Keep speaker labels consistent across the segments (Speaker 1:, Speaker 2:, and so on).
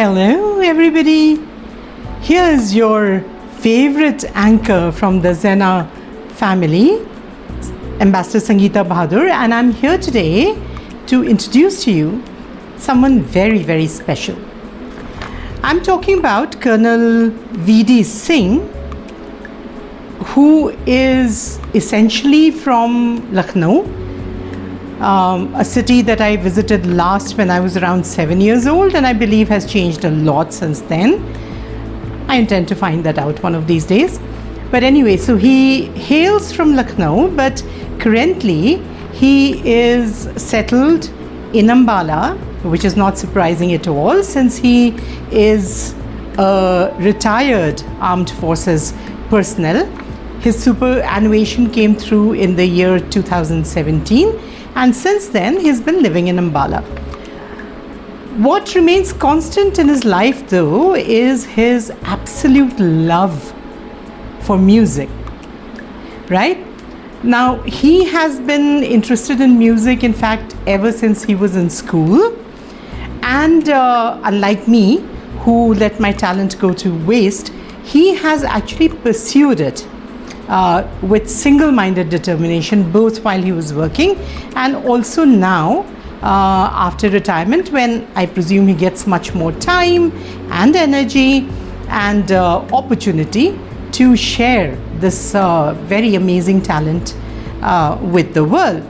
Speaker 1: Hello, everybody. Here's your favorite anchor from the Zena family, Ambassador Sangeeta Bahadur, and I'm here today to introduce to you someone very, very special. I'm talking about Colonel V.D. Singh, who is essentially from Lucknow, a city that I visited last when I was around 7 years old, and I believe has changed a lot since then. I intend to find that out one of these days. But anyway, so he hails from Lucknow, but currently he is settled in Ambala, which is not surprising at all since he is a retired armed forces personnel. His superannuation came through in the year 2017, and since then he's been living in Ambala. What remains constant in his life, though, is his absolute love for music, right? Now, he has been interested in music, in fact, ever since he was in school. And unlike me, who let my talent go to waste, he has actually pursued it with single-minded determination, both while he was working and also now after retirement, when I presume he gets much more time and energy and opportunity to share this very amazing talent with the world.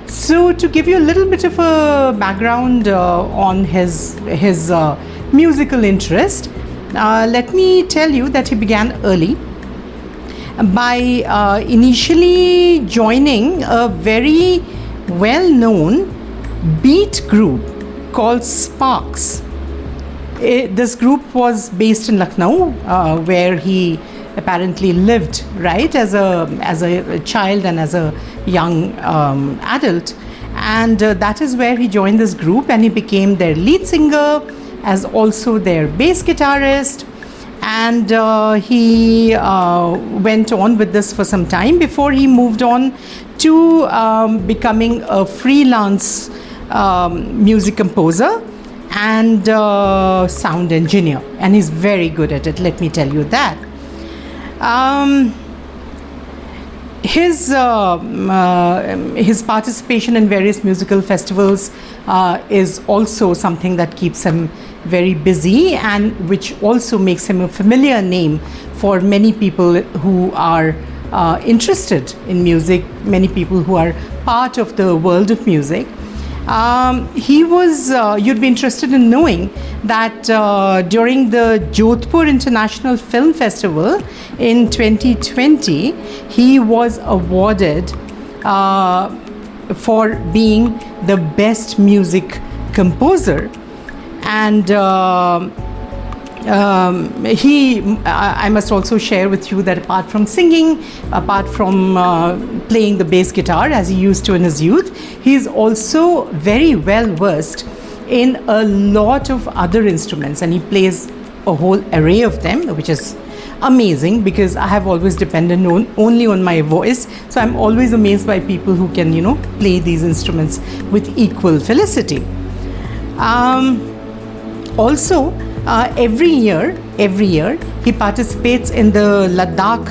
Speaker 1: So to give you a little bit of a background on his musical interest, let me tell you that he began early by initially joining a very well-known beat group called Sparks. This group was based in Lucknow, where he apparently lived, right, as a child and as a young adult, and that is where he joined this group, and he became their lead singer, as also their bass guitarist, and he went on with this for some time before he moved on to becoming a freelance music composer and sound engineer, and he's very good at it, let me tell you that. His participation in various musical festivals is also something that keeps him very busy, and which also makes him a familiar name for many people who are interested in music, many people who are part of the world of music. He was, you'd be interested in knowing that during the Jodhpur International Film Festival in 2020, he was awarded for being the best music composer. And I must also share with you that apart from singing, apart from playing the bass guitar as he used to in his youth, he is also very well versed in a lot of other instruments, and he plays a whole array of them, which is amazing because I have always depended only on my voice. So I'm always amazed by people who can, play these instruments with equal felicity. Also, every year he participates in the Ladakh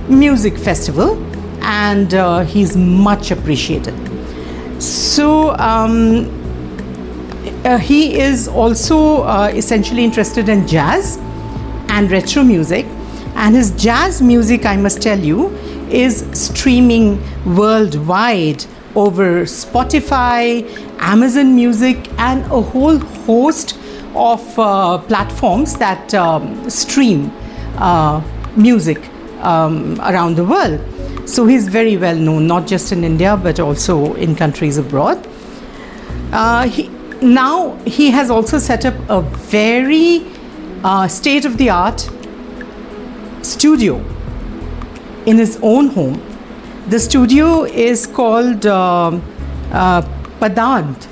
Speaker 1: Music Festival, and he's much appreciated. So he is also essentially interested in jazz and retro music, and his jazz music, I must tell you, is streaming worldwide over Spotify, Amazon Music, and a whole host of platforms that stream music around the world. So he's very well known, not just in India, but also in countries abroad. Now he has also set up a very state-of-the-art studio in his own home. The studio is called Padant,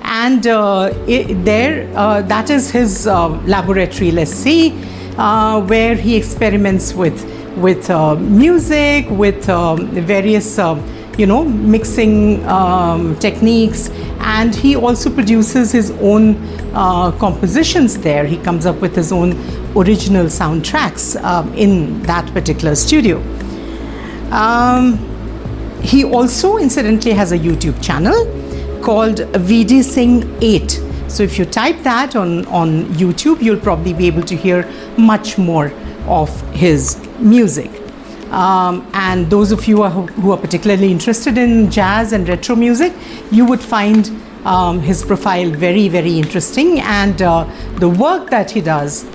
Speaker 1: and that is his laboratory, let's say, where he experiments with music, with various mixing techniques, and he also produces his own compositions there. He comes up with his own original soundtracks in that particular studio. He also incidentally has a YouTube channel called VD Singh 8. So if you type that on YouTube, you'll probably be able to hear much more of his music. And those of you who are particularly interested in jazz and retro music, you would find his profile very, very interesting, and the work that he does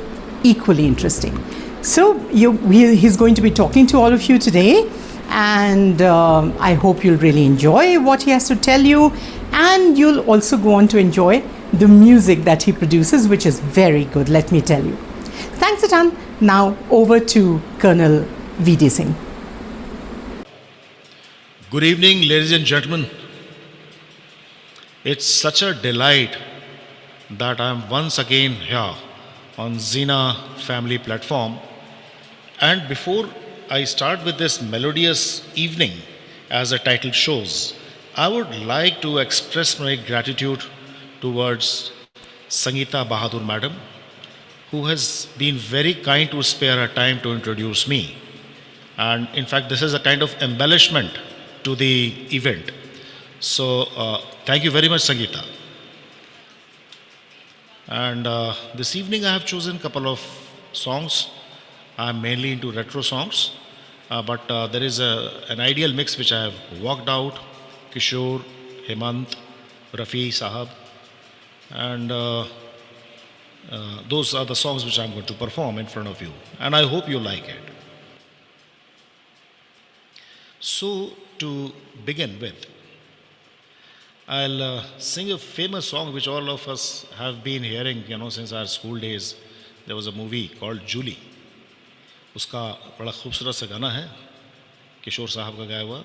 Speaker 1: equally interesting. So he's going to be talking to all of you today, and I hope you'll really enjoy what he has to tell you, and you'll also go on to enjoy the music that he produces, which is very good, let me tell you. Thanks a ton. Now over to Colonel VD Singh.
Speaker 2: Good evening, ladies and gentlemen. It's such a delight that I'm once again here on Zena Family Platform. And before I start with this melodious evening, as the title shows, I would like to express my gratitude towards Sangeeta Bahadur Madam, who has been very kind to spare her time to introduce me. And in fact, this is a kind of embellishment to the event. So thank you very much, Sangeeta. And this evening I have chosen a couple of songs. I'm mainly into retro songs, but there is an ideal mix which I have worked out. Kishore, Hemant, Rafi Sahab, and those are the songs which I'm going to perform in front of you, and I hope you like it. So to begin with, I'll sing a famous song which all of us have been hearing, since our school days. There was a movie called Julie. उसका बड़ा खूबसूरत सा गाना है, किशोर साहब का गाया हुआ.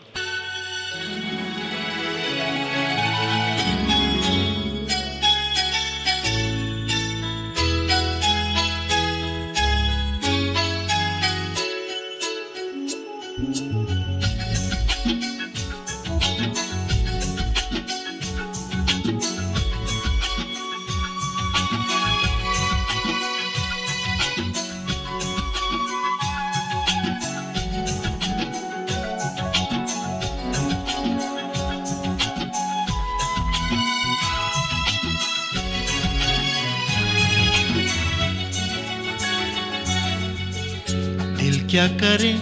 Speaker 2: क्या करें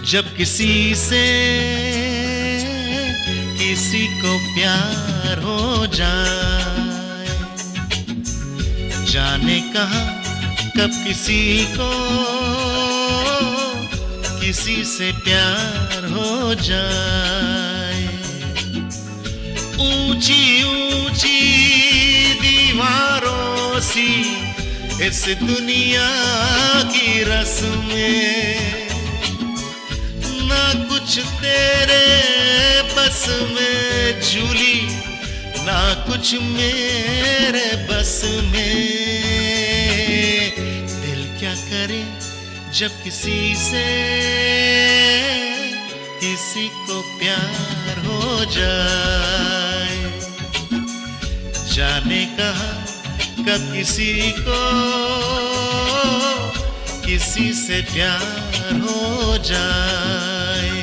Speaker 2: जब किसी से किसी को प्यार हो जाए, जाने कहाँ कब किसी को किसी से प्यार हो जाए. ऊंची ऊंची दीवारों सी इस दुनिया की रस्में, ना कुछ तेरे बस में झूली, ना कुछ मेरे बस में. दिल क्या करे जब किसी से किसी को प्यार हो जाए, जाने कहाँ कब किसी को किसी से प्यार हो जाए.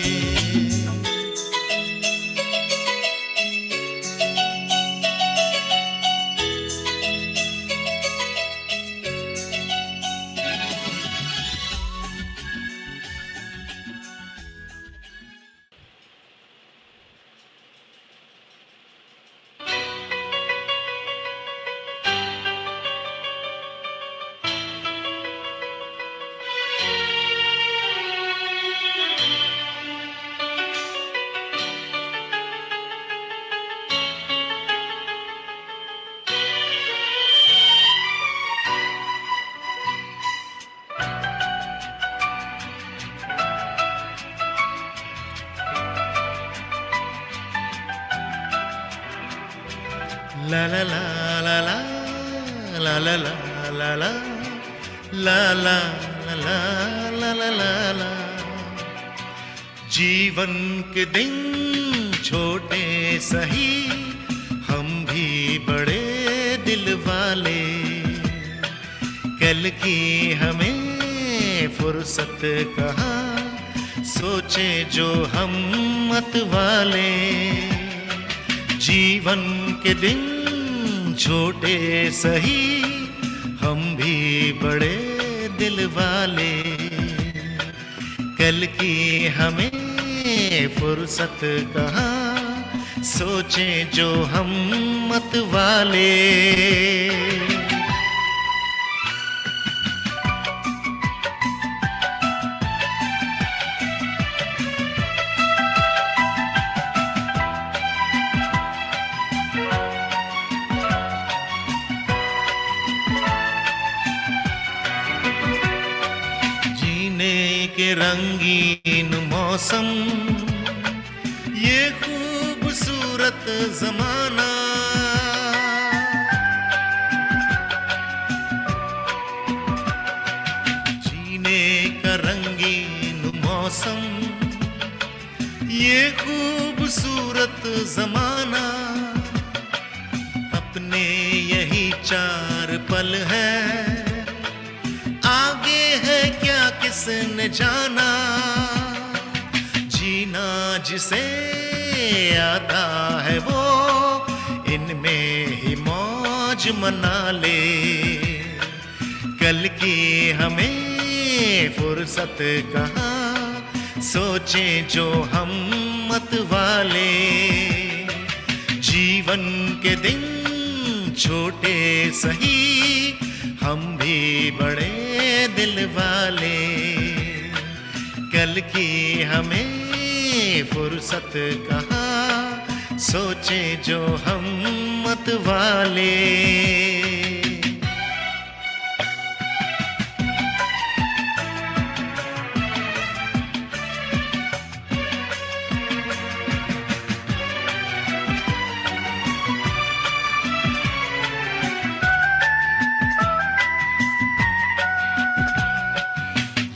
Speaker 2: La la la la la la la la la la la la la la la la la. जीवन के दिन छोटे सही, हम भी बड़े दिल वाले। कल की हमें फुर्सत कहाँ, सोचे जो हम मत वाले। जीवन के दिन छोटे सही, हम भी बड़े दिल वाले। कल की हमें फुर्सत कहाँ, सोचे जो हम मत वाले। के रंगीन मौसम, ये खूबसूरत जमाना। जीने का रंगीन मौसम, ये खूबसूरत जमाना। अपने यही 4 पल है, आगे है क्या किसने जाना। जीना जिसे आता है वो, इनमें ही मौज मना ले। कल की हमें फुर्सत कहाँ, सोचे जो हम मत वाले। जीवन के दिन छोटे सही, हम भी बड़े दिल वाले। कल की हमें फुर्सत कहाँ, सोचे जो हम मत वाले।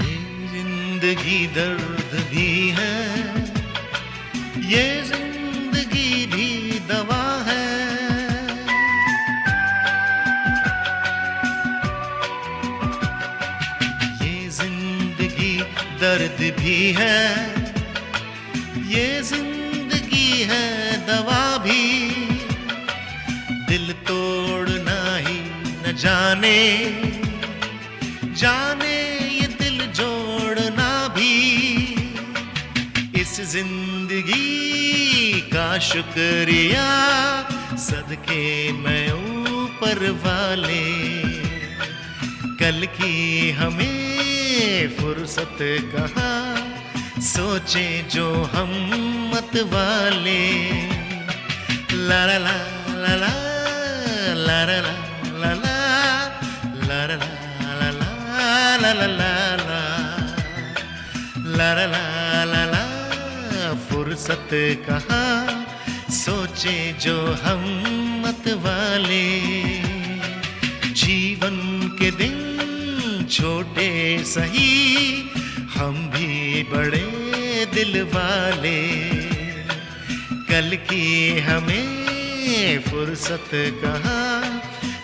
Speaker 2: जिंदगी दर्द भी है, ये जिंदगी भी दवा है। ये जिंदगी दर्द भी है, ये जिंदगी है दवा भी। दिल तोड़ना ही न जाने, जाने ये दिल जोड़ना भी। इस जिंदगी का शुक्रिया, सदके मैं ऊपर वाले। कल की हमें फुर्सत कहाँ, सोचे जो हम मत वाले। ला ला ला ला ला ला ला ला ला ला ला ला ला ला ला ला। फुर्सत कहाँ, सोचे जो हम मत वाले। जीवन के दिन छोटे सही, हम भी बड़े दिल वाले। कल की हमें फुर्सत कहाँ,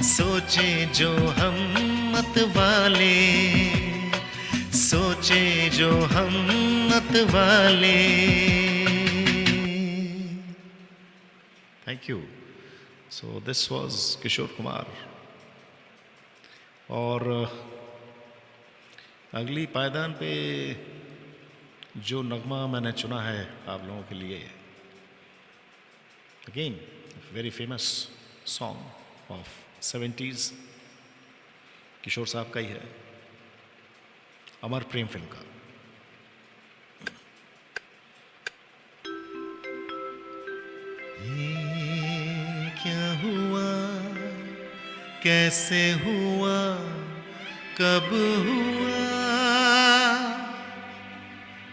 Speaker 2: सोचे जो हम मत वाले। सोचे जो हम मत वाले। Thank you. So this was Kishore Kumar. और अगली पायदान पे जो नगमा मैंने चुना है आप लोगों के लिए, again very famous song of 70s, किशोर साहब का ही है, अमर प्रेम फिल्म का। ये क्या हुआ, कैसे हुआ, कब हुआ,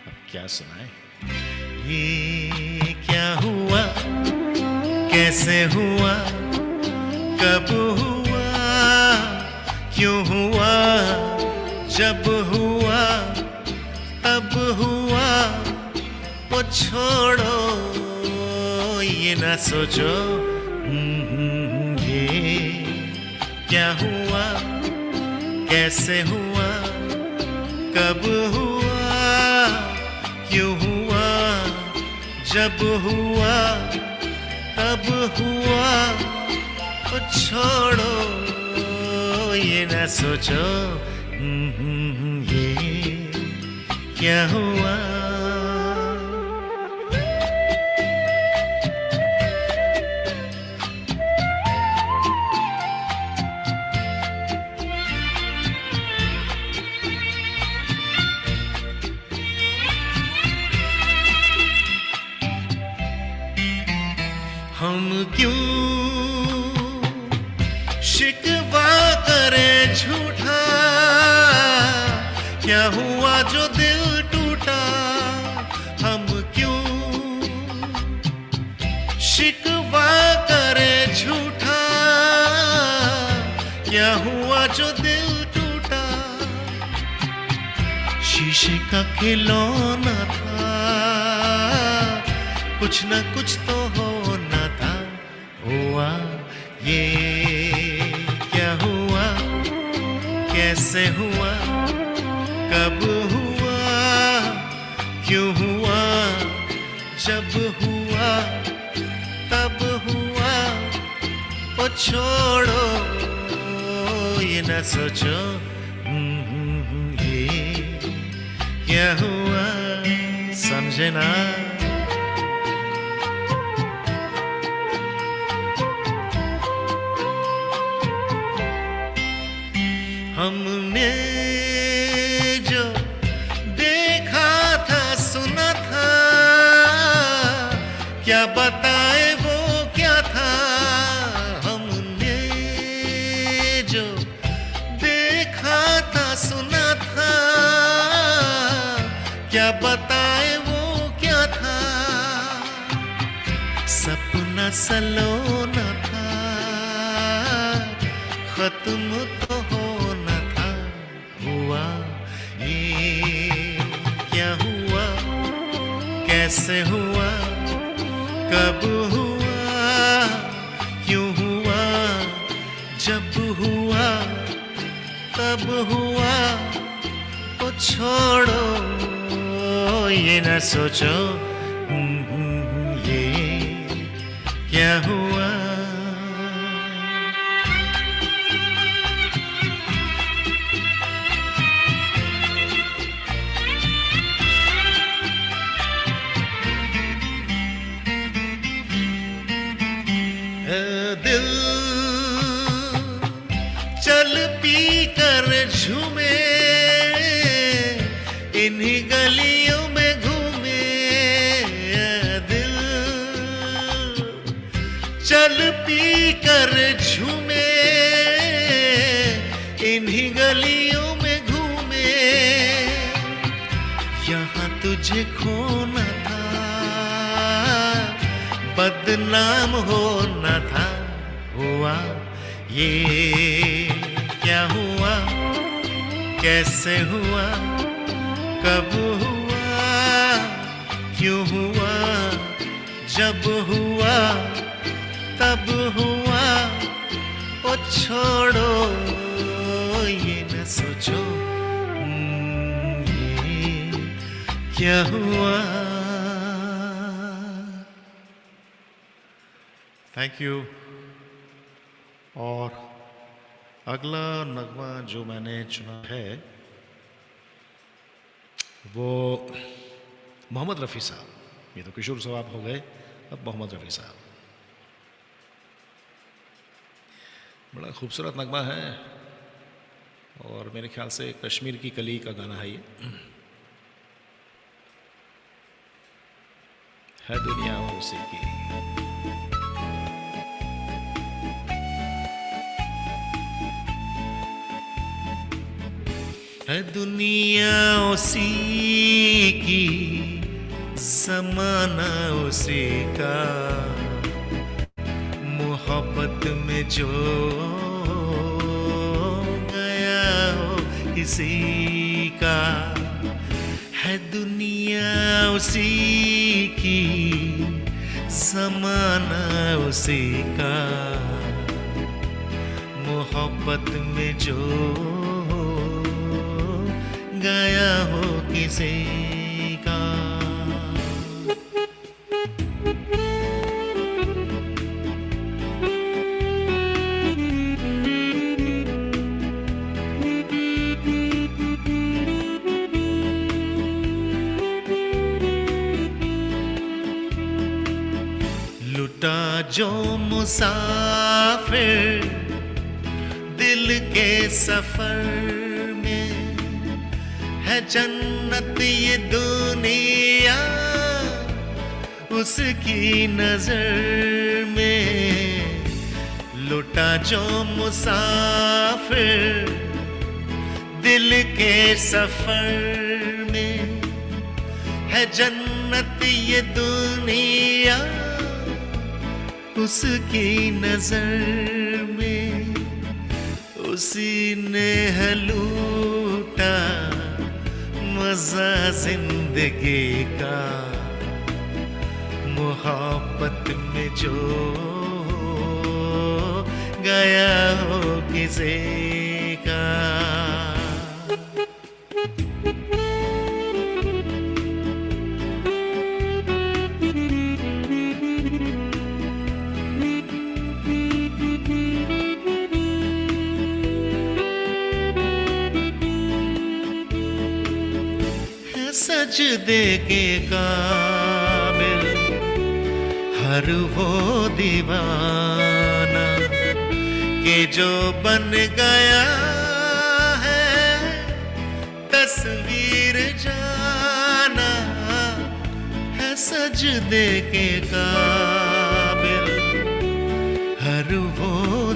Speaker 2: अब क्या सुनाए। ये क्या हुआ, कैसे हुआ, कब हुआ, क्यों हुआ, जब हुआ तब हुआ, वो छोड़ो ये ना सोचो ये क्या हुआ, कैसे हुआ, कब हुआ, क्यों हुआ, जब हुआ तब हुआ। वो छोड़ो ये ना सोचो ये क्या हुआ। हम क्यों शिकवा करें झूठा, क्या हुआ जो दिल टूटा। हम क्यों शिकवा करें झूठा, क्या हुआ जो दिल टूटा। शीशे का खिलौना था, कुछ न कुछ तो होना था। हुआ ये क्या हुआ, कैसे हुआ, कब हुआ, क्यों हुआ, जब हुआ तब हुआ। ओ छोड़ो ये न सोचो ये क्या हुआ। समझे ना। हमने जो देखा था सुना था, क्या बताए वो क्या था। हमने जो देखा था सुना था, क्या बताए वो क्या था। सपना सलोना था, खत्म तो होना था। हुआ ये क्या हुआ, कैसे हुआ, कब हुआ, क्यों हुआ, जब हुआ तब हुआ। ओ छोड़ो ये न सोचो ये क्या हुआ। दिल चल पी कर झूमे, इन्हीं गलियों में घूमे। दिल चल पी कर झूमे, इन्हीं गलियों में घूमे। यहाँ तुझे खोना था, बदनाम होना था। हुआ ये क्या हुआ, कैसे हुआ, कब हुआ, क्यों हुआ, जब हुआ तब हुआ। ओ छोड़ो ये न सोचो ये क्या हुआ। Thank you. और अगला नगमा जो मैंने चुना है वो मोहम्मद रफ़ी साहब। ये तो किशोर साहब हो गए, अब मोहम्मद रफ़ी साहब। बड़ा खूबसूरत नगमा है और मेरे ख्याल से कश्मीर की कली का गाना है ये। है दुनिया उसी की। है दुनिया उसी की, ज़माना उसी का, मोहब्बत में जो गया हो किसी का। है दुनिया दुनिया उसी की, ज़माना उसी का, मोहब्बत में जो गया हो किसी का। लुटा जो मुसाफिर दिल के सफर में, है जन्नत ये दुनिया उसकी नजर में। लुटा जो मुसाफिर दिल के सफर में, है जन्नत ये दुनिया उसकी नजर में। उसी ने है लूटा मजा जिंदगी का, मोहब्बत में जो गया हो किसी का। सजदे के काबिल हर वो दीवाना के जो बन गया है तस्वीर जाना, है सजदे के काबिल हर वो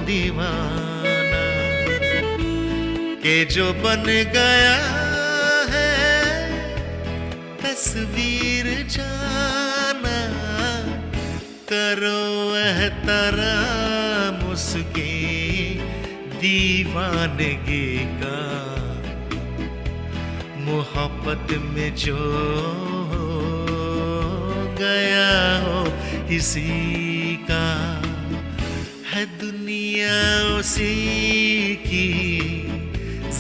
Speaker 2: दीवाना के जो बन गया तस्वीर जाना। करो एहतराम उसकी दीवानगी का, मोहब्बत में जो गया हो किसी का। है दुनिया उसी की,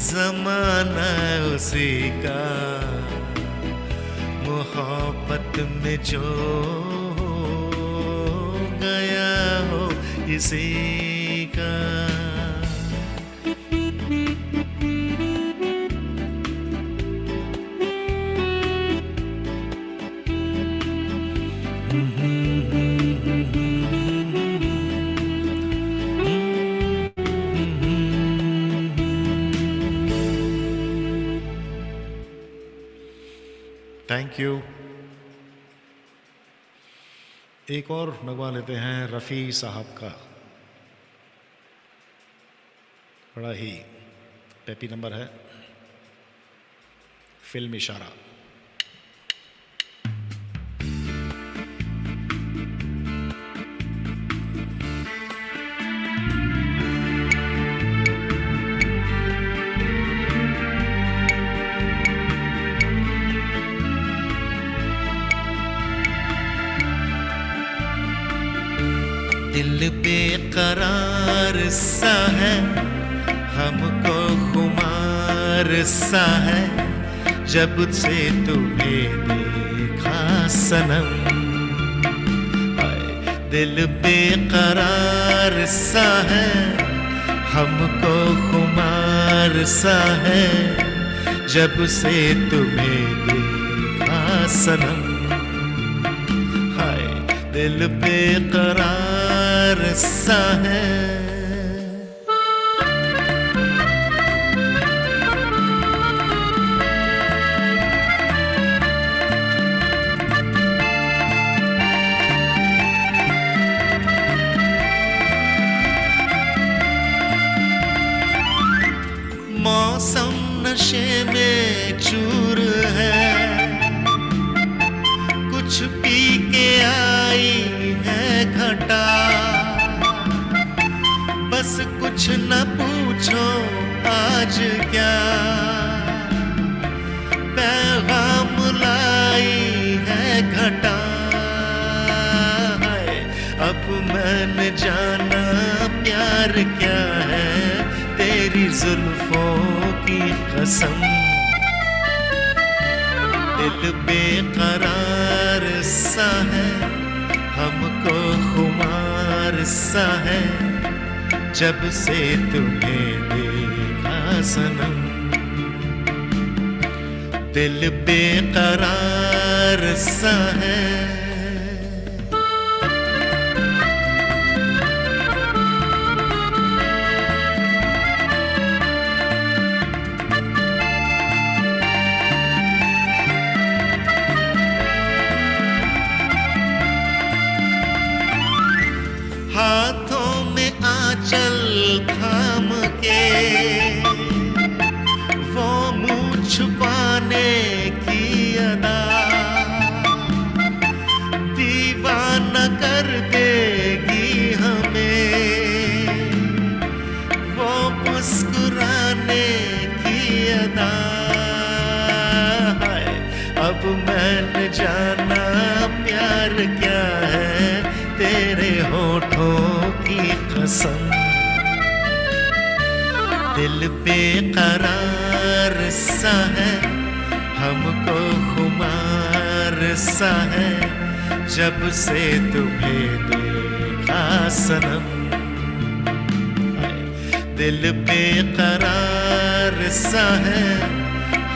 Speaker 2: ज़माना उसी का, मोहब्बत में जो गया हो किसी का। Thank you. एक और नगमा लेते हैं रफ़ी साहब का, बड़ा ही पेपी नंबर है, फिल्म इशारा। दिल बेकरार सा है, हमको खुमार सा है, जब से तुम्हें देखा सनम। दिल बेकरार सा है, हमको खुमार सा है, जब से तुम्हें देखा सनम। हाय दिल बेकरार सा है। मौसम नशे में चूर है, कुछ पी के आई है घटा। बस कुछ न पूछो आज क्या पैगाम लाई
Speaker 3: हटा है। अब मैंने जाना प्यार क्या है, तेरी जुल्फों की कसम। दिल बेकरार सा है, हमको खुमार सा है, जब से तुम्हें देखा सनम। दिल बेकरार सा है। हाथों में आंचल थाम के वो मुँह छुपाने की अदा, दीवाना कर देगी हमें वो मुस्कुराने की अदा है। अब मैंने जाना प्यार क्या है, तेरे होठों की कसम। दिल बेकरार सा है, हमको खुमार सा है, जब से तुम्हें देखा सनम। दिल बेकरार सा है,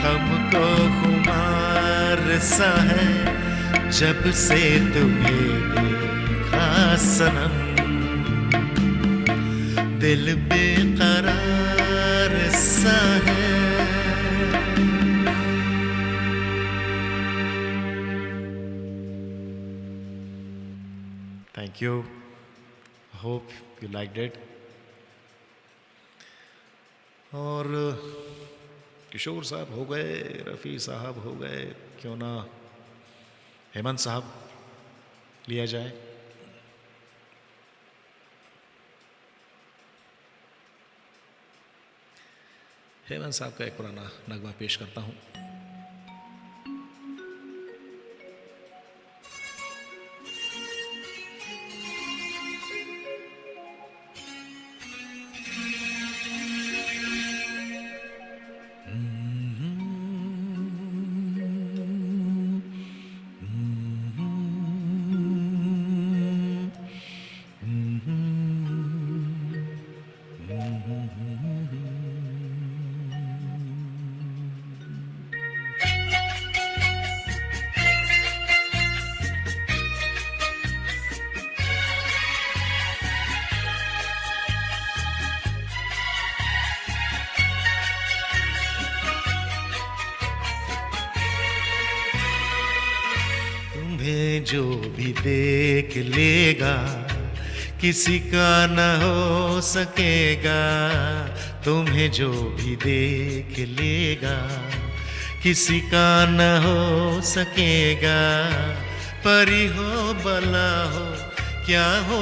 Speaker 3: हमको खुमार सा है, जब से तुम्हें देखा सनम। दिल बेकरार सा है।
Speaker 2: Thank you. Hope you liked it. और किशोर साहब हो गए, रफ़ी साहब हो गए, क्यों ना हेमंत साहब लिया जाए। हेमंत साहब का एक पुराना नगमा पेश करता हूँ।
Speaker 3: जो भी देख लेगा किसी का न हो सकेगा। तुम्हें जो भी देख लेगा किसी का न हो सकेगा। परी हो बला हो क्या हो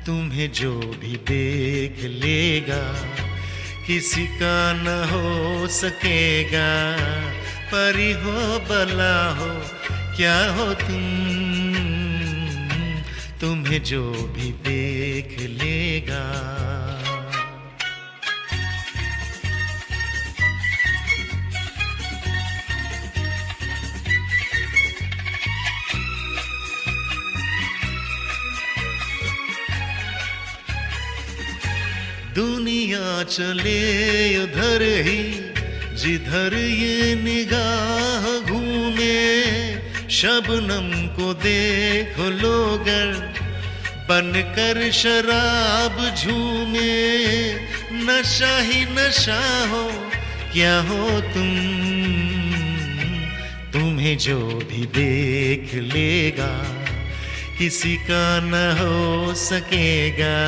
Speaker 3: तुम्हें जो भी देख लेगा किसी का न हो सकेगा। परी हो बला हो क्या हो तुम्हें जो भी देख लेगा। दुनिया चले उधर ही जिधर ये निगाह घूमे। शबनम को देखो लोगर बनकर शराब झूमे। नशा ही नशा हो क्या हो तुम्हें जो भी देख लेगा किसी का न हो सकेगा।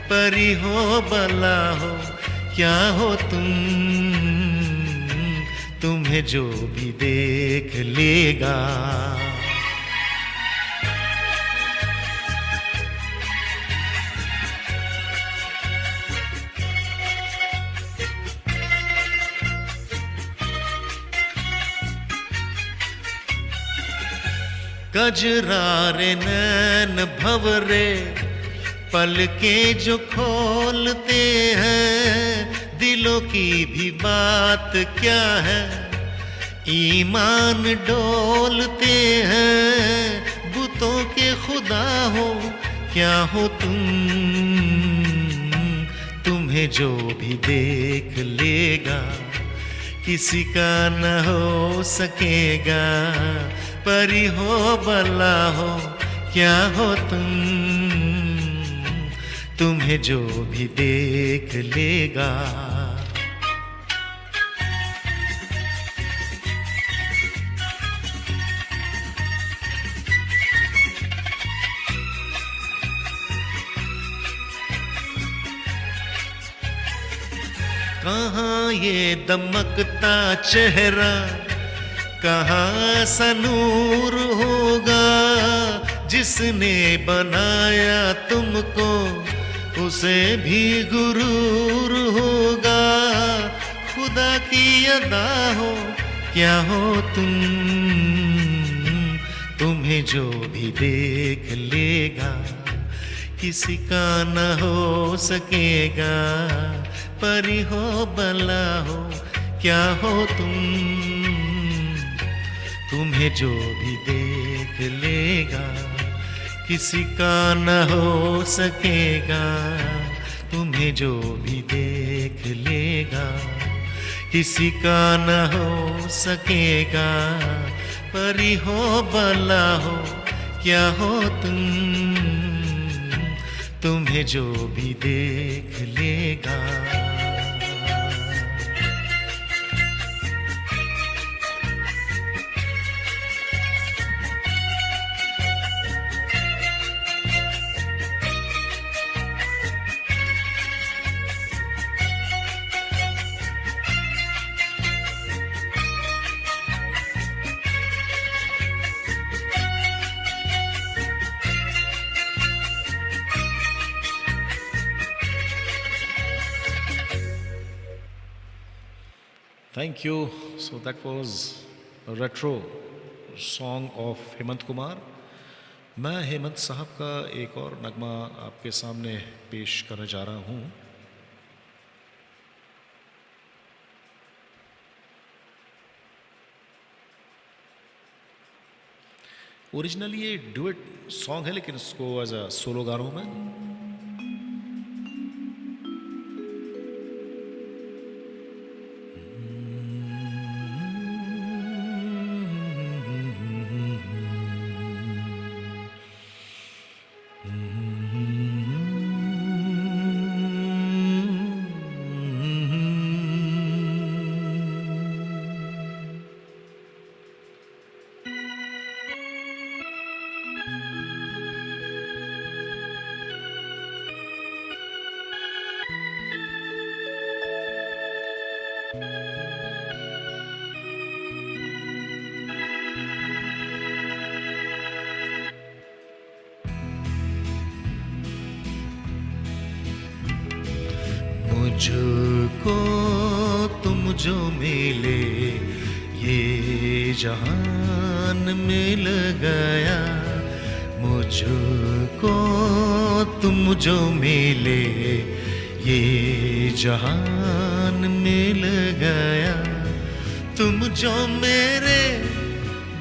Speaker 3: परी हो बला हो क्या हो तुम्हें जो भी देख लेगा। कजरारे नैन भवरे पलके जो खोलते हैं, दिलों की भी बात क्या है, ईमान डोलते हैं। बुतों के खुदा हो क्या हो तुम, तुम्हें जो भी देख लेगा किसी का न हो सकेगा। परी हो भला हो क्या हो तुम, तुम्हें जो भी देख लेगा। कहाँ ये दमकता चेहरा, कहाँ सा नूर होगा, जिसने बनाया तुमको उसे भी गुरूर होगा। खुदा की अदा हो क्या हो तुम, तुम्हें जो भी देख लेगा किसी का न हो सकेगा। परी हो भला हो क्या हो तुम, तुम्हें जो भी देख लेगा किसी का न हो सकेगा। तुम्हें जो भी देख लेगा किसी का न हो सकेगा। परी हो भला हो क्या हो तुम, तुम्हें जो भी देख लेगा।
Speaker 2: Thank you. So that was a retro song of Hemant Kumar. मैं हेमंत साहब का एक और नगमा आपके सामने पेश करने जा रहा हूँ। ओरिजिनली ये डुएट सॉन्ग है, लेकिन इसको एज अ सोलो गा रहा हूँ मैं।
Speaker 3: मुझको तुम जो मिले ये जहान मिल गया। मुझको तुम जो मिले ये जहान मिल गया। तुम जो मेरे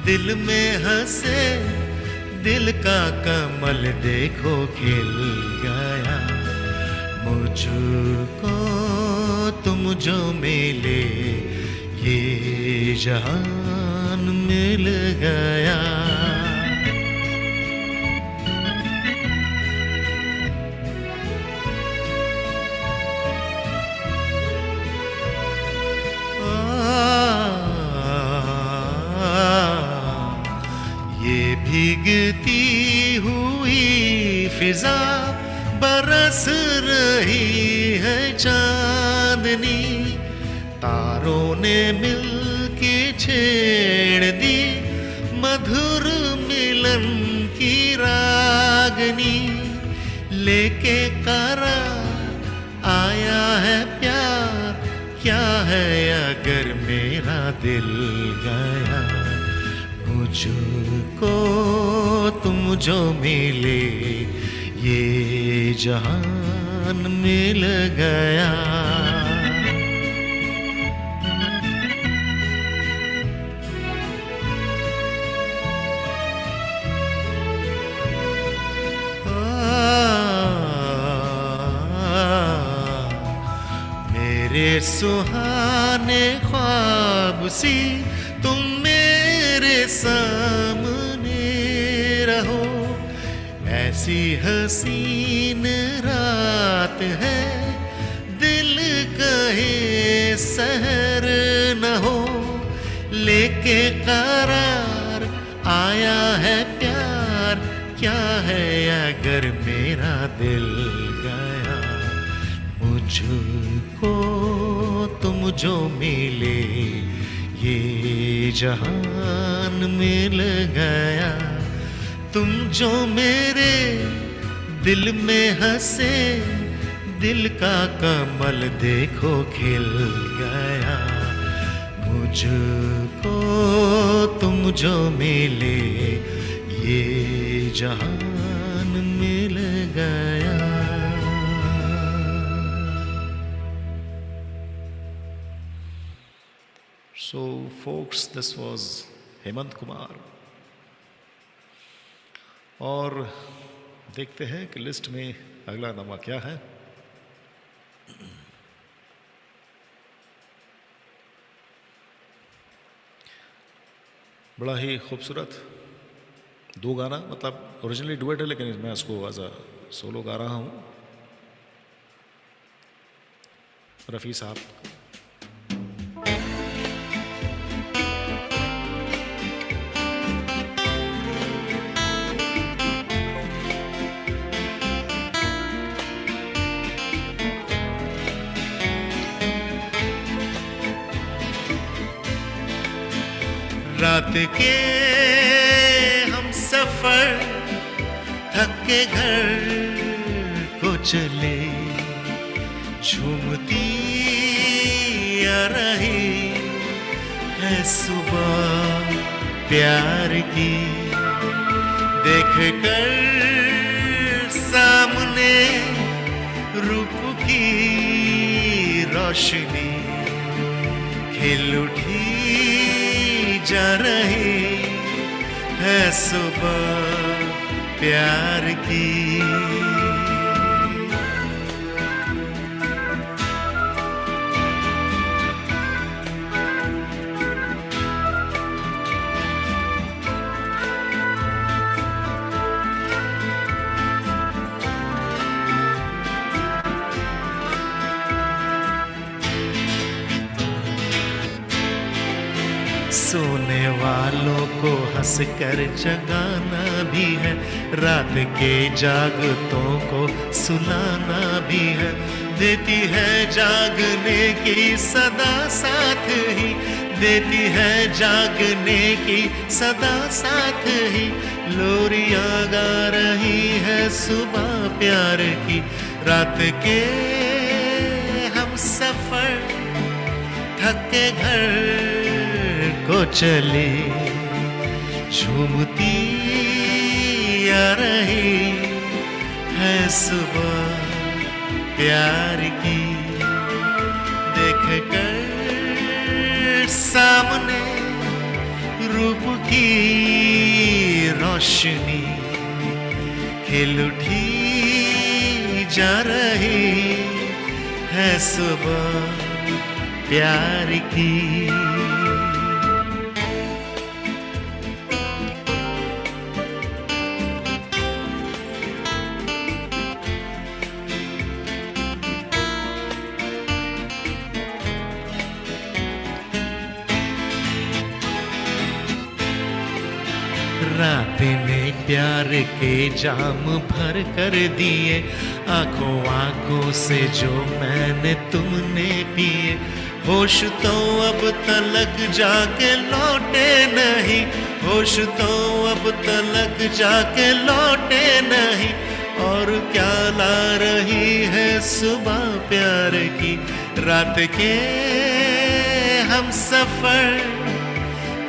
Speaker 3: दिल में हंसे, दिल का कमल देखो खिल गया। मुझको तुम जो मिले ये जहान मिल गया। ये भीगती हुई फिजा बरस रही है चांदनी। तारों ने मिल के छेड़ दी मधुर मिलन की रागनी। लेके करार आया है प्यार, क्या है अगर मेरा दिल गया। मुझको जो मिले ये जहान मिल गया। मेरे सुहाने ख्वाब सी तुम मेरे सामने रहो, ऐसी हसीन रात है दिल कहे सहर न हो, लेके करार आया है प्यार, क्या है अगर मेरा दिल गया। मुझको तुम जो मिले ये जहान मिल गया। तुम जो मेरे दिल में हंसे, दिल का कमल देखो खिल गया। मुझको तुम जो मिले ये जहान मिल गया।
Speaker 2: So folks, this was Hemant Kumar. और देखते हैं कि लिस्ट में अगला नामा क्या है। बड़ा ही खूबसूरत दो गाना, मतलब ओरिजिनली डुएट है लेकिन मैं इसको एज अ सोलो गा रहा हूँ। रफ़ी साहब
Speaker 3: रात के हम सफर थक के घर को चले, झूमती आ रही है सुबह प्यार की, देख कर सामने रूप की रोशनी खिल उठी जा रही है सुबह प्यार की। सोने वालों को हंस कर जगाना भी है, रात के जागतों को सुलाना भी है, देती है जागने की सदा साथ ही, देती है जागने की सदा साथ ही, लोरियां गा रही है सुबह प्यार की। रात के हम सफर थक के घर को चले, झूमती आ रही है सुबह प्यार की, देख कर सामने रूप की रोशनी खिल उठी जा रही है सुबह प्यार की। रात ने प्यार के जाम भर कर दिए, आंखों आंखों से जो मैंने तुमने पिए, होश तो अब तलक जाके लौटे नहीं, होश तो अब तलक जाके लौटे नहीं, और क्या ला रही है सुबह प्यार की। रात के हम सफर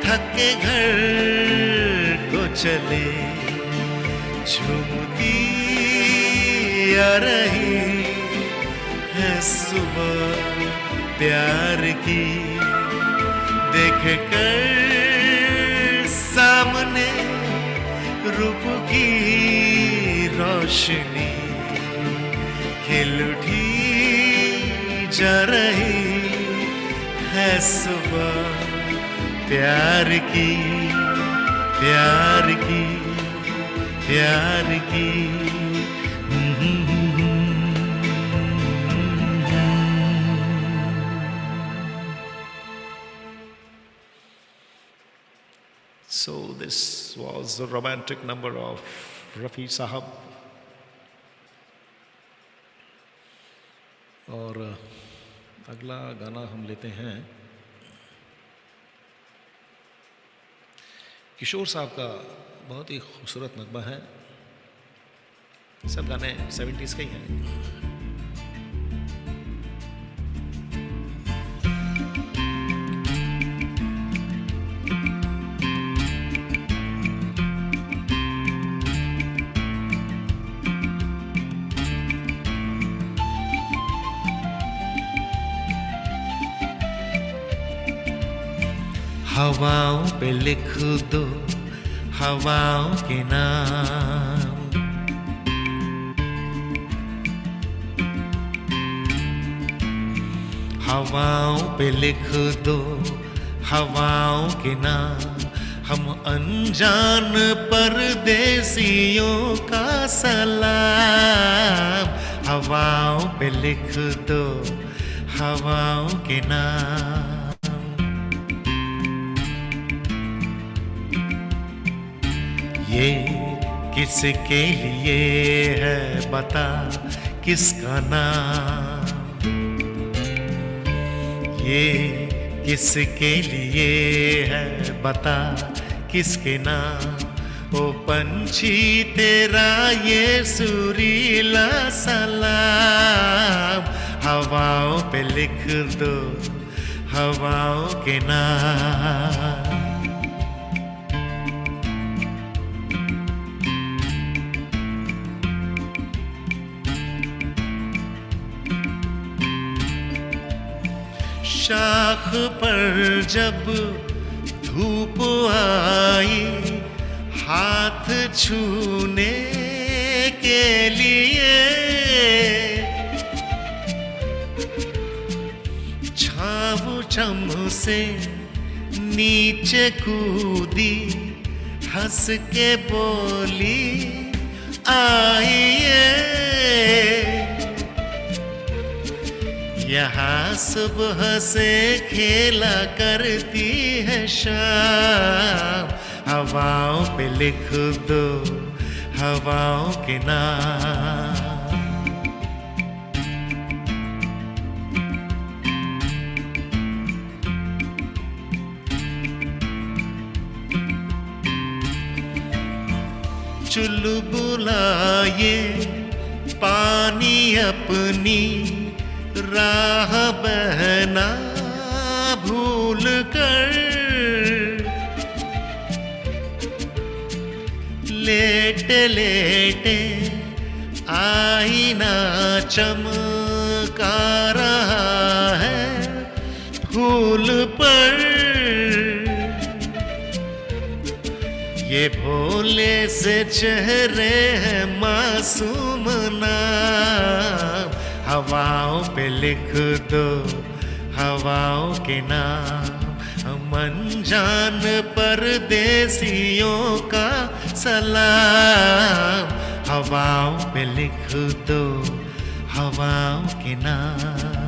Speaker 3: थक के घर को चले, झूमती आ रही है सुबह प्यार की, देख कर सामने रूप की रोशनी खिल उठी जा रही है सुबह प्यार की, प्यार की, प्यार की।
Speaker 2: So this was the romantic number of Rafi Sahab. और अगला गाना हम लेते हैं किशोर साहब का, बहुत ही खूबसूरत नगमा है। सब गाने 70s के ही हैं।
Speaker 3: हवाओं पे लिख दो हवाओं के नाम, हवाओं पे लिख दो हवाओं के नाम। हम अनजान परदेसियों का सलाम, हवाओं पे लिख दो हवाओं के नाम। ये किसके लिए है बता किसका नाम, ये किसके लिए है बता किसके नाम। ओ पंछी तेरा ये सुरीला सलाम, हवाओं पे लिख दो हवाओं के नाम। शाख पर जब धूप आई हाथ छूने के लिए, छाव चम से नीचे कूदी हंस के बोली आइए, यहाँ सुबह से खेला करती है शाम। हवाओं पे लिख दो हवाओं के नाम। चुलबुलाए पानी अपनी राह बहना भूल कर, लेटे लेटे आईना चमका रहा है फूल पर। ये भोले से चेहरे हैं मासूम नाम, हवाओं पे लिख दो हवाओं के नाम। हम अनजान परदेसियों का सलाम, हवाओं पे लिख दो हवाओं के नाम।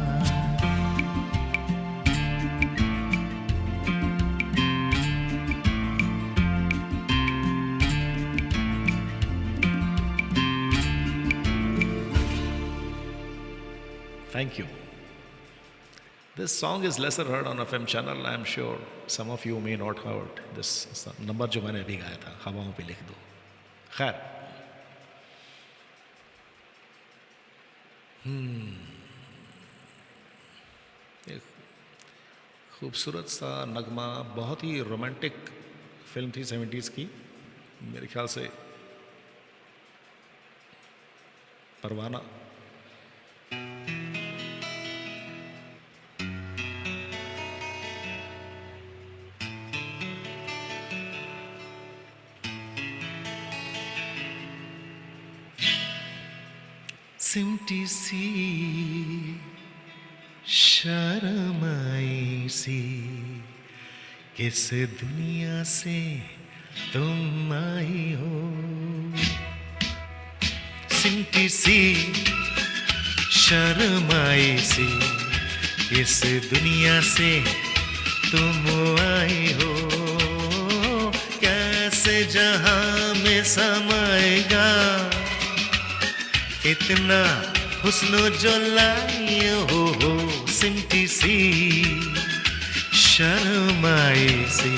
Speaker 2: Thank you. This song is lesser heard on FM channel. I am sure some of you may not heard this number जो मैंने अभी गाया था, हवाओं पे लिख दो। खैर, एक खूबसूरत सा नगमा, बहुत ही रोमांटिक फिल्म थी 70s की। मेरे ख्याल से परवाना।
Speaker 3: सिमटी सी शर्माई सी किस दुनिया से तुम आई हो। सिमटी सी शर्माई सी किस दुनिया से तुम आई हो। कैसे जहां में समाएगा इतना हुस्न जो लाई हो। सिमटी सी शर्माई सी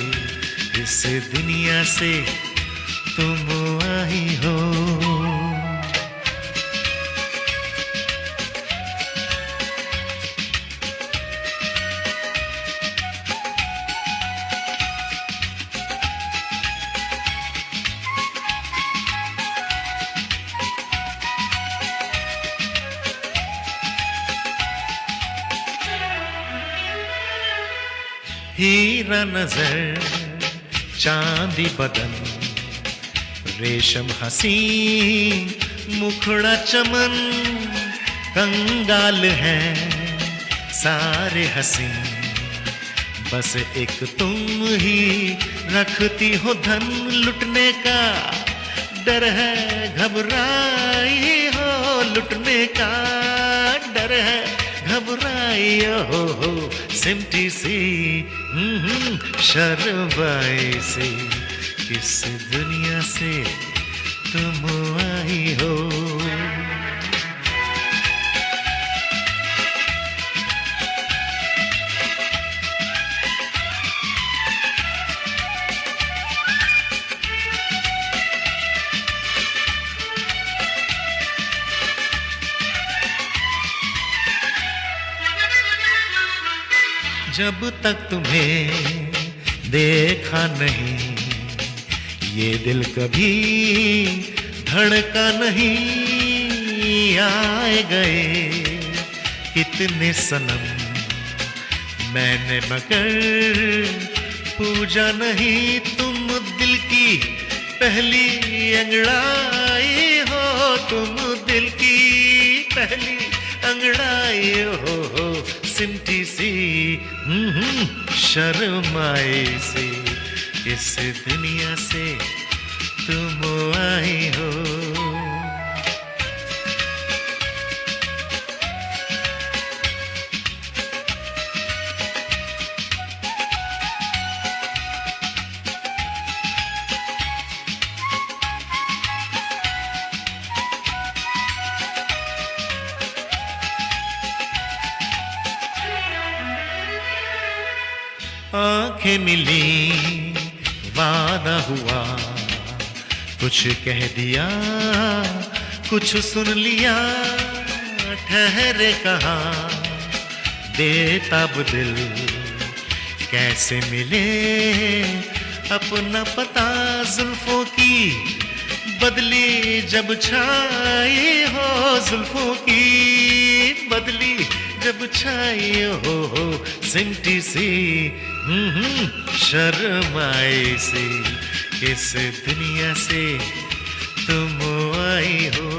Speaker 3: इस दुनिया से तुम आई हो। हीरा नजर चांदी बदन रेशम हसी मुखड़ा चमन कंगाल है सारे हसी। बस एक तुम ही रखती हो धन लुटने का डर है घबराई हो। लुटने का डर है घबराई हो। सिमटी सी शर्माई सी किस दुनिया से तुम आई हो। जब तक तुम्हें देखा नहीं ये दिल कभी धड़का नहीं। आए गए कितने सनम मैंने मगर पूजा नहीं। तुम दिल की पहली अंगड़ाई हो। तुम दिल की पहली अंगड़ाई हो। सिमटी सी शर्माई सी इस दुनिया से तुम आई हो। आंखें मिली वादा हुआ कुछ कह दिया कुछ सुन लिया। ठहरे कहा बेताब दिल कैसे मिले अपना पता। जुल्फों की बदली जब छाई हो। जुल्फों की बदली जब छाई हो। सिमटी सी शर्माई सी किस दुनिया से तुम आई हो।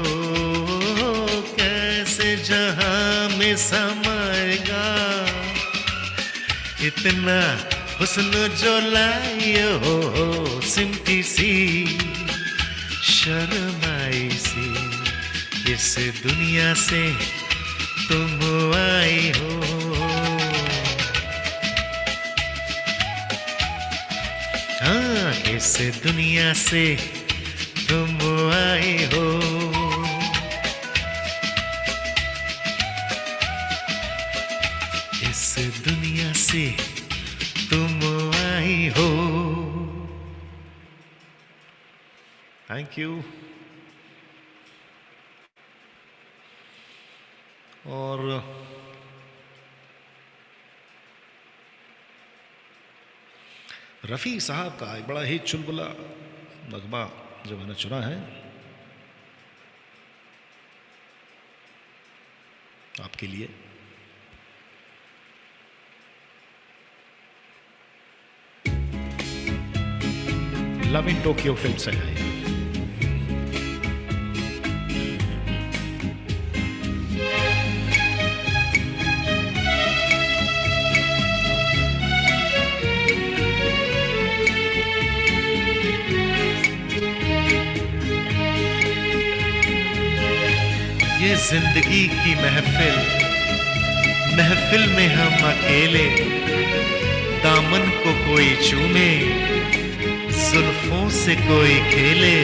Speaker 3: कैसे जहां में समाएगा इतना हुस्न जो लाई हो। सिमटी सी शर्माई सी किस दुनिया से तुम आई हो। हाँ किस दुनिया से तुम आई हो। किस दुनिया से तुम आई हो। Thank you. और रफ़ी साहब का एक बड़ा ही चुलबुला नगमा जो मैंने चुना है
Speaker 2: आपके लिए। लव इन टोक्यो फिल्म से है।
Speaker 3: ये जिंदगी की महफिल, महफिल में हम अकेले, दामन को कोई चूमे, जुल्फों से कोई खेले।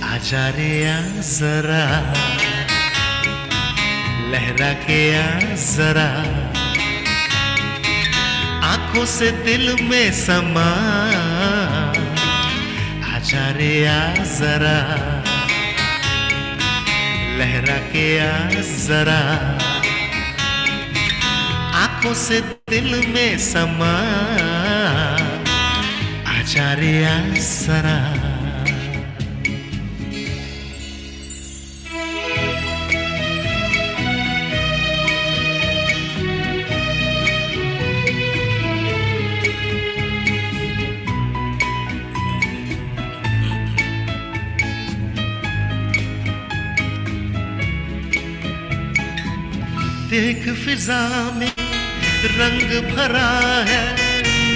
Speaker 3: आजा रे आ जरा, लहरा के आ जरा, आंखों से दिल में समा। आजा रे आ जरा, लहरा के आ जरा, आंखों से दिल में समा। आजा रे आ जरा। देख फिजा में रंग भरा है,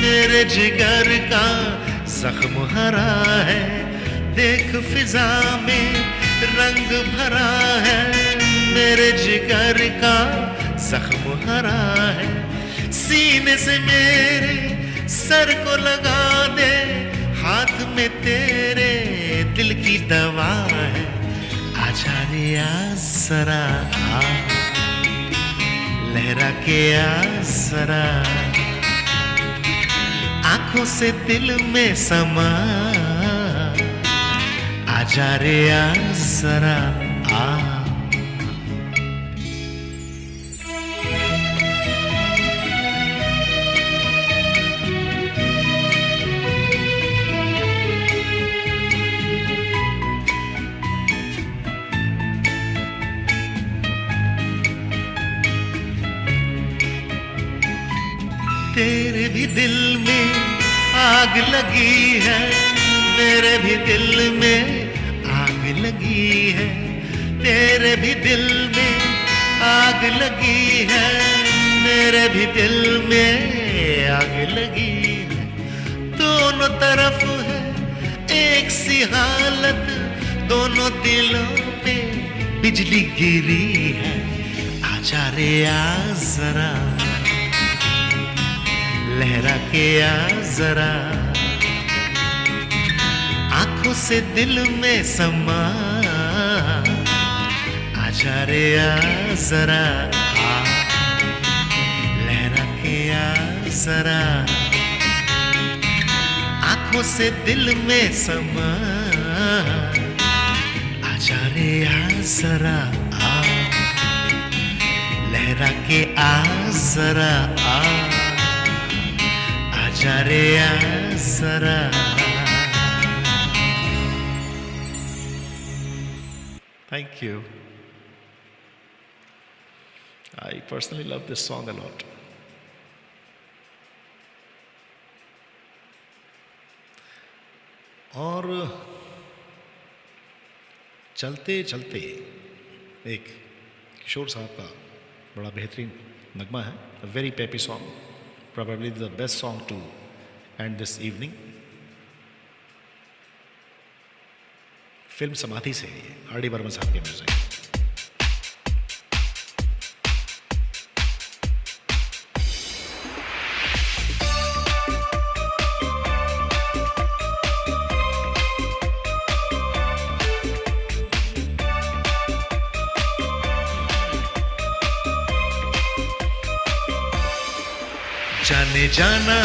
Speaker 3: मेरे जिगर का जख्म हरा है। देख फिजा में रंग भरा है, मेरे जिगर का जख्म हरा है। सीने से मेरे सर को लगा दे, हाथ में तेरे दिल की दवा है। आजा रे आ जरा, लहरा के आ जरा, आंखों से दिल में समा। आजा रे आ जरा आ। तेरे भी दिल में आग लगी है, मेरे भी दिल में आग लगी है। तेरे भी दिल में आग लगी है, मेरे भी दिल में आग लगी है। दोनों तरफ है एक सी हालत, दोनों दिलों पे बिजली गिरी है। आजा रे आ जरा, लहरा के आ जरा, आंखों से दिल में समा। आजा रे आ जरा आ, लहरा के आ जरा, आंखों से दिल में समा। आजा रे आ जरा आ, लहरा के आ जरा आ। आजा रे आ जरा।
Speaker 2: Thank you. I personally love this song a lot. और चलते चलते एक किशोर साहब का बड़ा बेहतरीन नगमा है, a very peppy song, probably the best song to end this evening. Film समाधि से आर.डी. बर्मन साहब के म्यूजिक।
Speaker 3: जाने जाना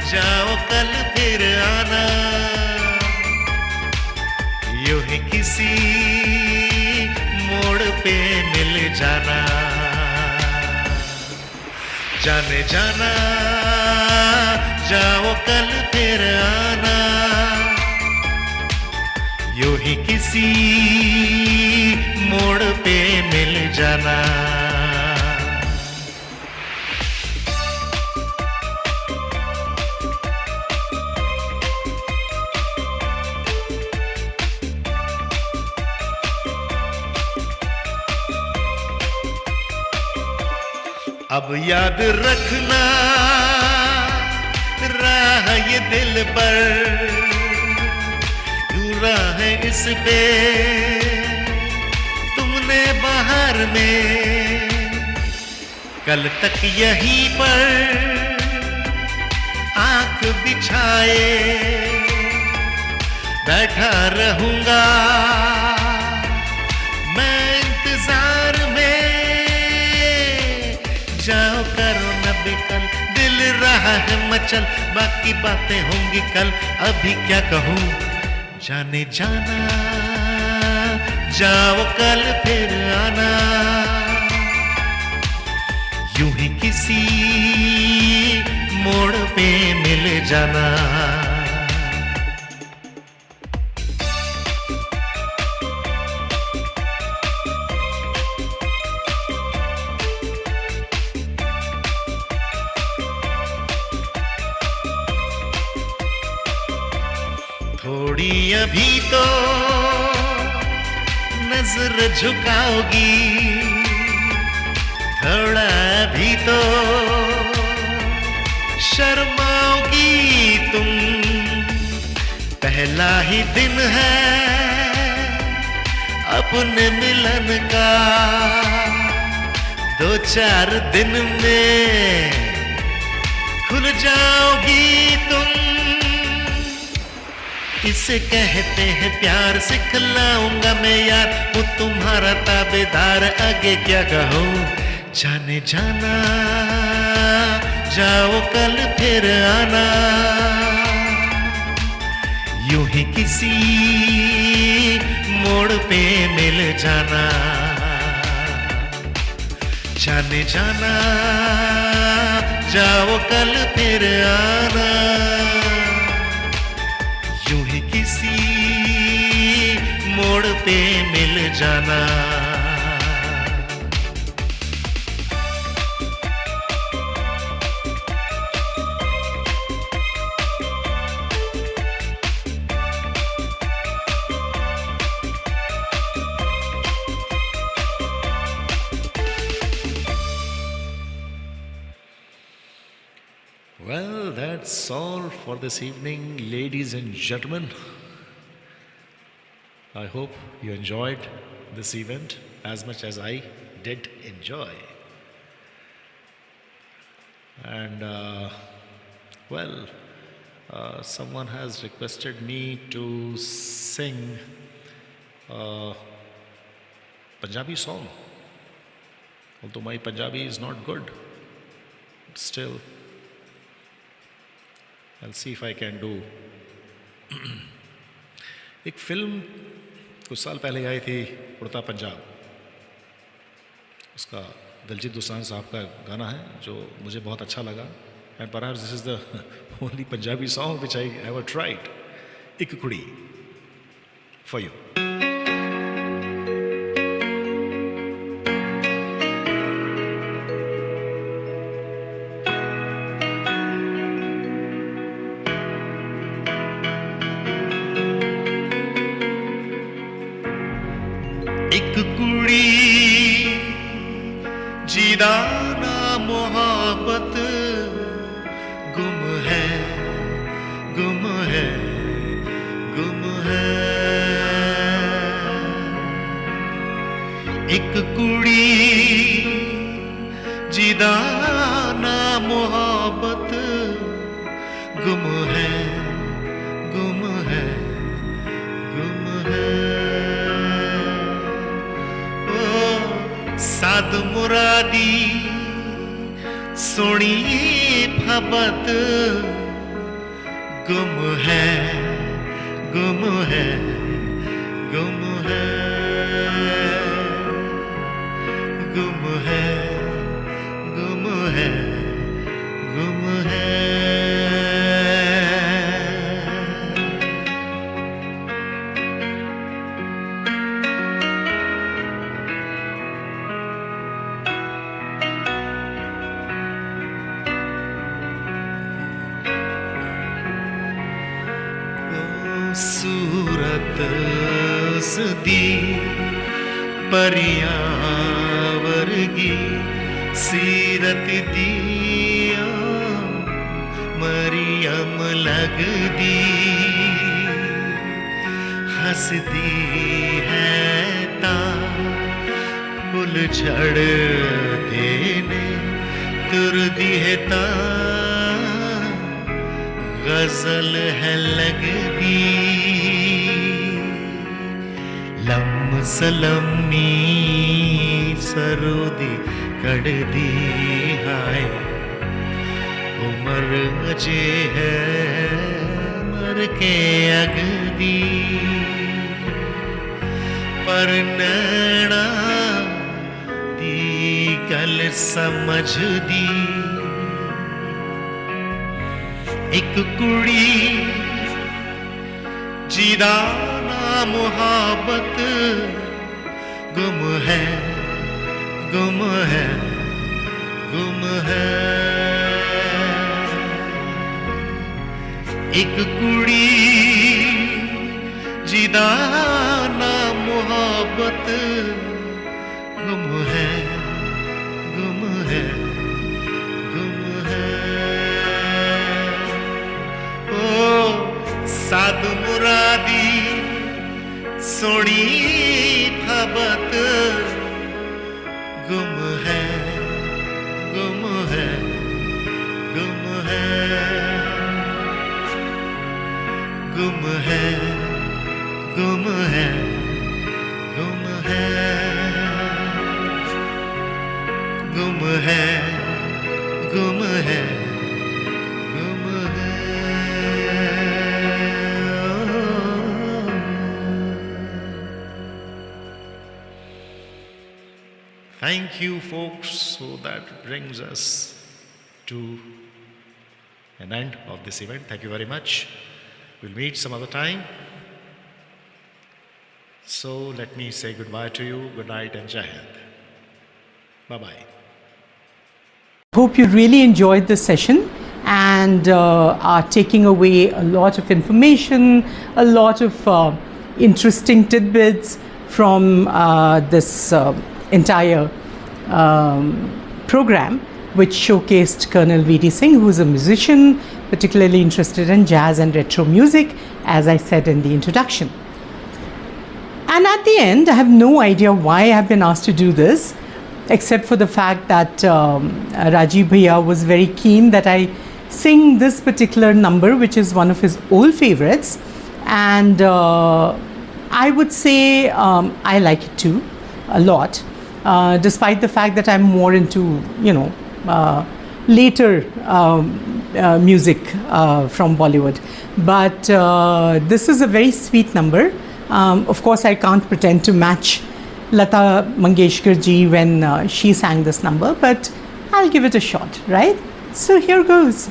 Speaker 3: जाओ कल फिर आना, यूं ही किसी मोड़ पे मिल जाना। जाने जाना जाओ कल फिर आना, यूं ही किसी मोड़ पे मिल जाना। अब याद रखना राह ये दिल पर, राह इस पे तुमने बाहर में, कल तक यहीं पर आंख बिछाए बैठा रहूंगा मैं इंतजार में। जाओ करो न बेकल, दिल रहा है मचल, बाकी बातें होंगी कल, अभी क्या कहूँ जाने जाना। जाओ कल फिर आना, यूं ही किसी मोड़ पे मिल जाना। थोड़ी अभी तो नजर झुकाओगी, थोड़ा अभी तो शर्माओगी तुम। पहला ही दिन है अपने मिलन का, 2-4 दिन में खुल जाओगी तुम। इसे कहते हैं प्यार, सिखलाऊंगा मैं यार, वो तुम्हारा ताबेदार, आगे क्या कहूँ जाने जाना। जाओ कल फिर आना, यूं ही किसी मोड़ पे मिल जाना। जाने जाना, जाओ कल फिर आना, यूं ही किसी मोड़ पे मिल जाना।
Speaker 2: Well, that's all for this evening, ladies and gentlemen. I hope you enjoyed this event as much as I did enjoy. And, someone has requested me to sing a Punjabi song. Although my Punjabi is not good, but still, I'll see if I can do. एक film कुछ साल पहले आई थी, उड़ता पंजाब। उसका दिलजीत दोसांझ साहब का गाना है जो मुझे बहुत अच्छा लगा। And perhaps this is the only Punjabi song which I ever tried. एक कुड़ी फॉर यू।
Speaker 3: एक कुड़ी जिदा ना मोहब्बत गुम है, गुम है, गुम है। एक कुड़ी जिदा ना मोहब्बत गुम है, गुम है, गुम है। साध मुरादी सोनी फबत गुम है, गुम है, गुम है, गुम है, गुम है, गुम है। सूरत सदी परियां वर्गी सीरत दिया मरियम लगदी हसदी है ता फुल झड़ देने तुरदी है ता गजल है लगदी लम सलमी सरोदी कड़दी हाय उमर अजे है मर के अगदी पर नैना दी गल समझ दी एक कुड़ी जिदा ना मुहाबत गुम है गुम है गुम है एक कुड़ी जिदा ना मुहाबत गुम है गुम है गुम है ओ साध मुरादी सोनी फबत गुम है गुम है गुम है गुम है गुम है गुम है गुम है गुम है गुम है Thank you folks, so that brings us to an end of this event. Thank you very much. We'll meet some other time. So let me say goodbye to you. Good night and Jai Hind. Bye-bye.
Speaker 1: Hope you really enjoyed this session and are taking away a lot of information, a lot of interesting tidbits from this entire program, which showcased Colonel V.D. Singh, who is a musician, particularly interested in jazz and retro music, as I said in the introduction. And at the end, I have no idea why I have been asked to do this, except for the fact that Rajiv Bhaiya was very keen that I sing this particular number, which is one of his old favorites. And I would say I like it too, a lot. Despite the fact that I'm more into, later music from Bollywood. But this is a very sweet number. Of course, I can't pretend to match Lata Mangeshkar ji when she sang this number, but I'll give it a shot, right? So here goes.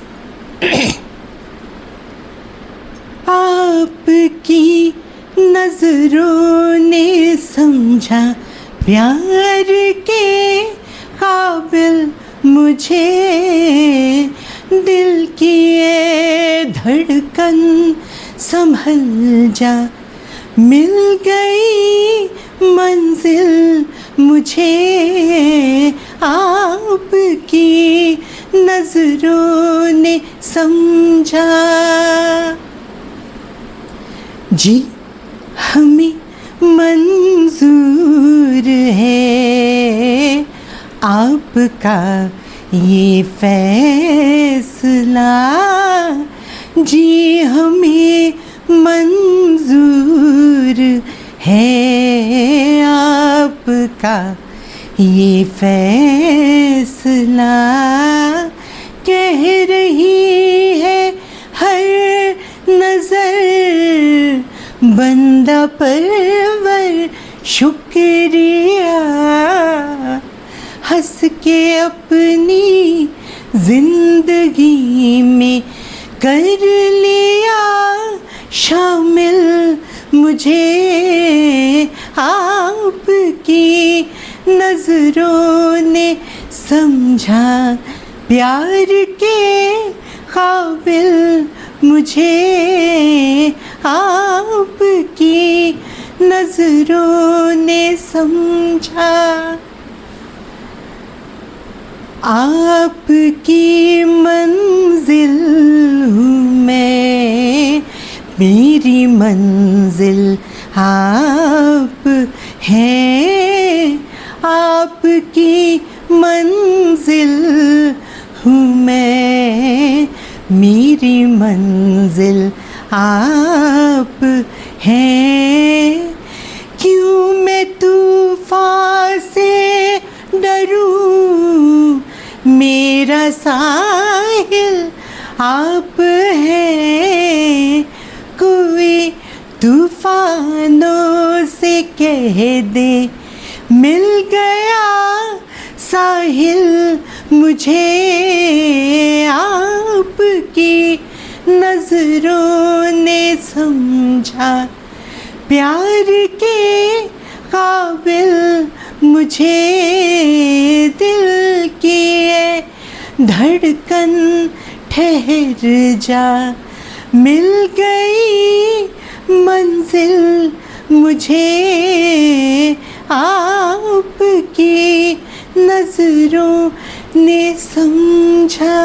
Speaker 1: आपकी नजरों ने समझा प्यार के काबिल मुझे दिल की ये धड़कन संभल जा मिल गई मंजिल मुझे आपकी नजरों ने समझा जी हमें मंजूर है आपका ये फैसला जी हमें मंजूर है आपका ये फैसला कह रही है हर नजर बंदा परवर शुक्रिया हंस के अपनी जिंदगी में कर लिया शामिल मुझे आपकी नजरों ने समझा प्यार के काबिल मुझे आपकी नजरों ने समझा, आपकी मंजिल हूँ मैं, मेरी मंजिल आप हैं, आपकी मंजिल हूँ मैं, मेरी मंजिल आप हैं। क्यों मैं तूफान से डरूं, मेरा साहिल आप हैं। कोई तूफानों से कह दे मिल गया साहिल मुझे, आपकी नजरों ने समझा, प्यार के काबिल मुझे दिल की ये धड़कन ठहर जा, मिल गई मंजिल मुझे आपकी नजरों ने समझा।